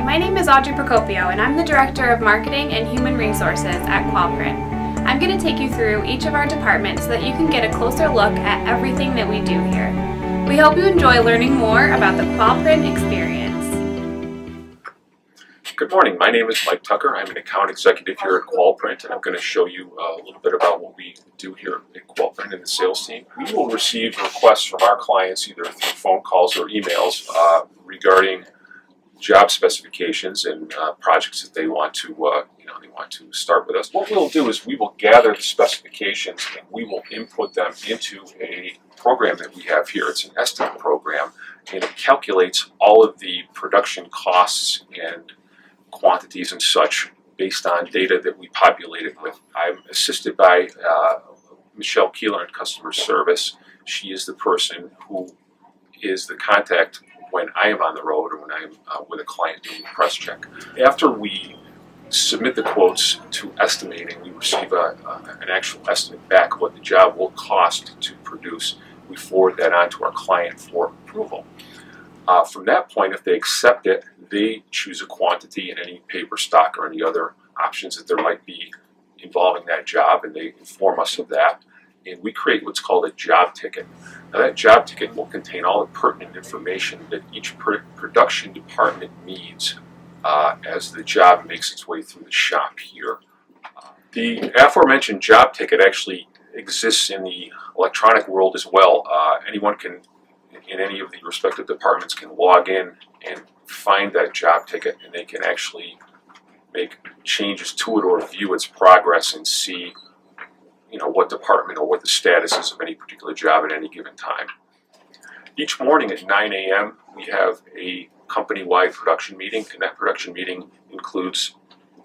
Hi, my name is Audrey Procopio and I'm the Director of Marketing and Human Resources at Qualprint. I'm going to take you through each of our departments so that you can get a closer look at everything that we do here. We hope you enjoy learning more about the Qualprint Experience. Good morning, my name is Mike Tucker. I'm an account executive here at Qualprint, and I'm going to show you a little bit about what we do here at Qualprint in the sales team. We will receive requests from our clients either through phone calls or emails regarding job specifications and projects that they want to start with us. What we'll do is we will gather the specifications and we will input them into a program that we have here. It's an estimate program, and it calculates all of the production costs and quantities and such based on data that we populated with. I'm assisted by Michelle Keeler in customer service. She is the person who is the contact when I am on the road or when I'm with a client doing a press check. After we submit the quotes to estimating, we receive an actual estimate back of what the job will cost to produce. We forward that on to our client for approval. From that point, if they accept it, they choose a quantity and any paper stock or any other options that there might be involving that job, and they inform us of that. And we create what's called a job ticket. Now that job ticket will contain all the pertinent information that each production department needs as the job makes its way through the shop here. The aforementioned job ticket actually exists in the electronic world as well. Anyone can, in any of the respective departments, can log in and find that job ticket, and they can actually make changes to it or view its progress and see what department or what the status is of any particular job at any given time. Each morning at 9 a.m. we have a company-wide production meeting, and that production meeting includes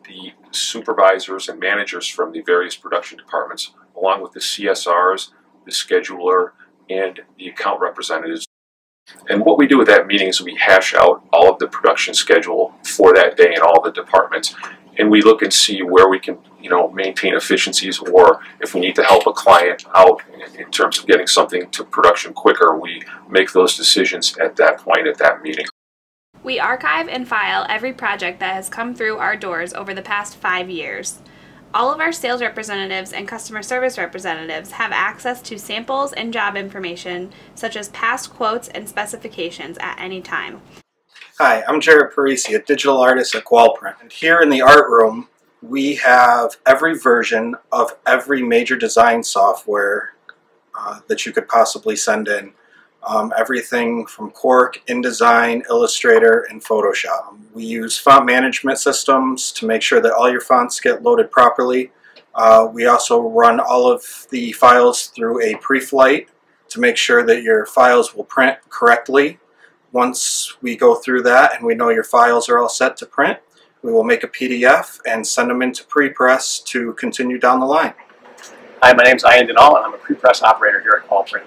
the supervisors and managers from the various production departments, along with the CSRs, the scheduler, and the account representatives. And what we do with that meeting is we hash out all of the production schedule for that day in all the departments, and we look and see where we can maintain efficiencies, or if we need to help a client out in terms of getting something to production quicker, we make those decisions at that point at that meeting. We archive and file every project that has come through our doors over the past 5 years. All of our sales representatives and customer service representatives have access to samples and job information such as past quotes and specifications at any time. Hi, I'm Jared Parisi, a digital artist at Qualprint. And here in the art room, we have every version of every major design software that you could possibly send in. Everything from Quark, InDesign, Illustrator, and Photoshop. We use font management systems to make sure that all your fonts get loaded properly. We also run all of the files through a pre-flight to make sure that your files will print correctly. Once we go through that and we know your files are all set to print, we will make a PDF and send them into pre-press to continue down the line. Hi, my name is Ian Denal, and I'm a pre-press operator here at Qualprint.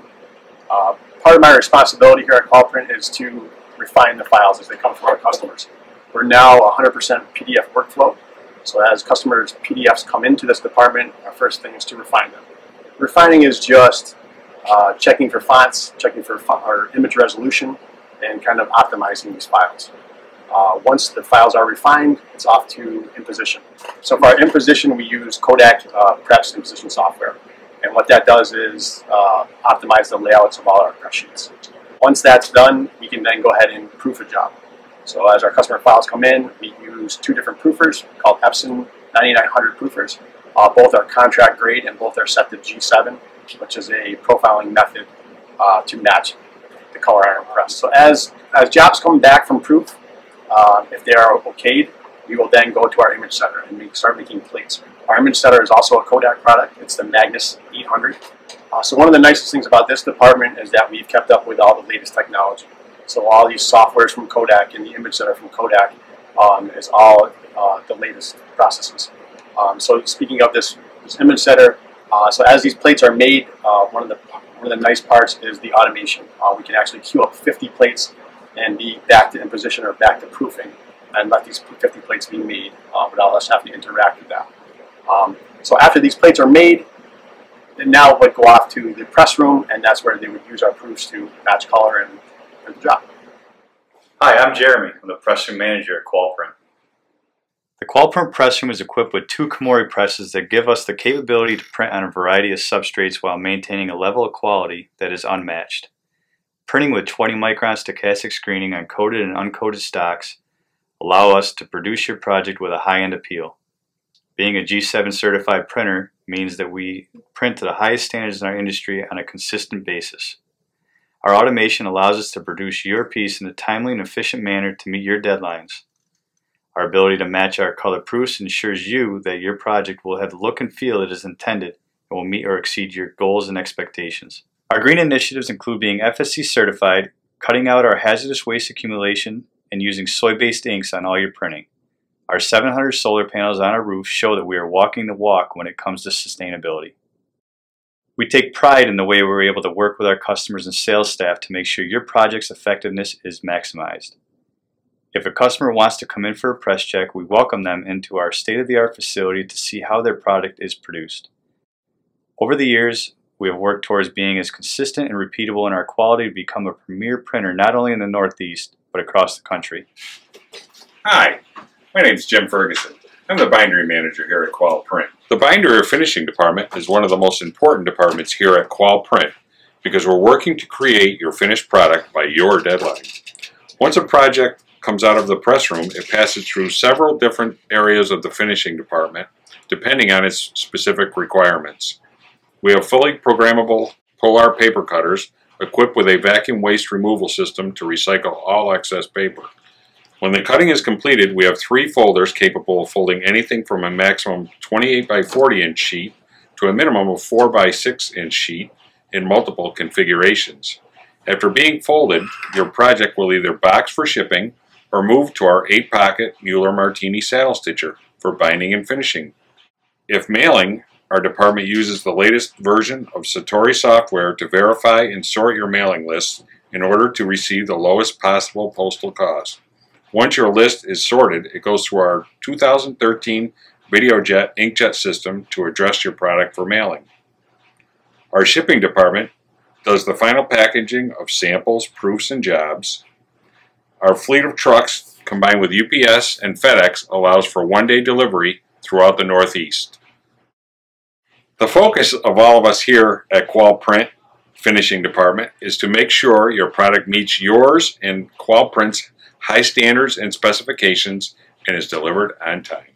Part of my responsibility here at Qualprint is to refine the files as they come from our customers. We're now 100% PDF workflow, so as customers' PDFs come into this department, our first thing is to refine them. Refining is just checking for fonts, checking for our image resolution, and kind of optimizing these files. Once the files are refined, it's off to imposition. So for our imposition, we use Kodak press imposition software. And what that does is optimize the layouts of all our press sheets. Once that's done, we can then go ahead and proof a job. So as our customer files come in, we use two different proofers called Epson 9900 proofers. Both are contract grade and both are set to G7, which is a profiling method to match the color iron press. So as jobs come back from proof, if they are okayed, we will then go to our image setter and start making plates. Our image setter is also a Kodak product. It's the Magnus 800. So one of the nicest things about this department is that we've kept up with all the latest technology. So all these softwares from Kodak and the image setter from Kodak is all the latest processes. So speaking of this image setter, so as these plates are made, one of the nice parts is the automation. We can actually queue up 50 plates and be back to imposition or back to proofing, and let these 50 plates be made without us having to interact with that. So after these plates are made, then now it would go off to the press room, and that's where they would use our proofs to match color and print the job. Hi, I'm Jeremy. I'm the press room manager at Qualprint. The Qualprint press room is equipped with 2 Komori presses that give us the capability to print on a variety of substrates while maintaining a level of quality that is unmatched. Printing with 20 micron stochastic screening on coated and uncoated stocks allow us to produce your project with a high-end appeal. Being a G7 certified printer means that we print to the highest standards in our industry on a consistent basis. Our automation allows us to produce your piece in a timely and efficient manner to meet your deadlines. Our ability to match our color proofs ensures you that your project will have the look and feel it is intended and will meet or exceed your goals and expectations. Our green initiatives include being FSC certified, cutting out our hazardous waste accumulation, and using soy-based inks on all your printing. Our 700 solar panels on our roof show that we are walking the walk when it comes to sustainability. We take pride in the way we're able to work with our customers and sales staff to make sure your project's effectiveness is maximized. If a customer wants to come in for a press check, we welcome them into our state-of-the-art facility to see how their product is produced. Over the years, we have worked towards being as consistent and repeatable in our quality to become a premier printer not only in the Northeast, but across the country. Hi, my name is Jim Ferguson. I'm the bindery manager here at Qualprint. The binder or finishing department is one of the most important departments here at Qualprint because we're working to create your finished product by your deadline. Once a project comes out of the press room, it passes through several different areas of the finishing department depending on its specific requirements. We have fully programmable Polar paper cutters equipped with a vacuum waste removal system to recycle all excess paper. When the cutting is completed, we have 3 folders capable of folding anything from a maximum 28 by 40 inch sheet to a minimum of 4 by 6 inch sheet in multiple configurations. After being folded, your project will either box for shipping or move to our 8-pocket Mueller Martini saddle stitcher for binding and finishing. If mailing, our department uses the latest version of Satori software to verify and sort your mailing lists in order to receive the lowest possible postal cost. Once your list is sorted, it goes through our 2013 VideoJet inkjet system to address your product for mailing. Our shipping department does the final packaging of samples, proofs, and jobs. Our fleet of trucks, combined with UPS and FedEx, allows for one-day delivery throughout the Northeast. The focus of all of us here at Qualprint Finishing Department is to make sure your product meets yours and Qualprint's high standards and specifications and is delivered on time.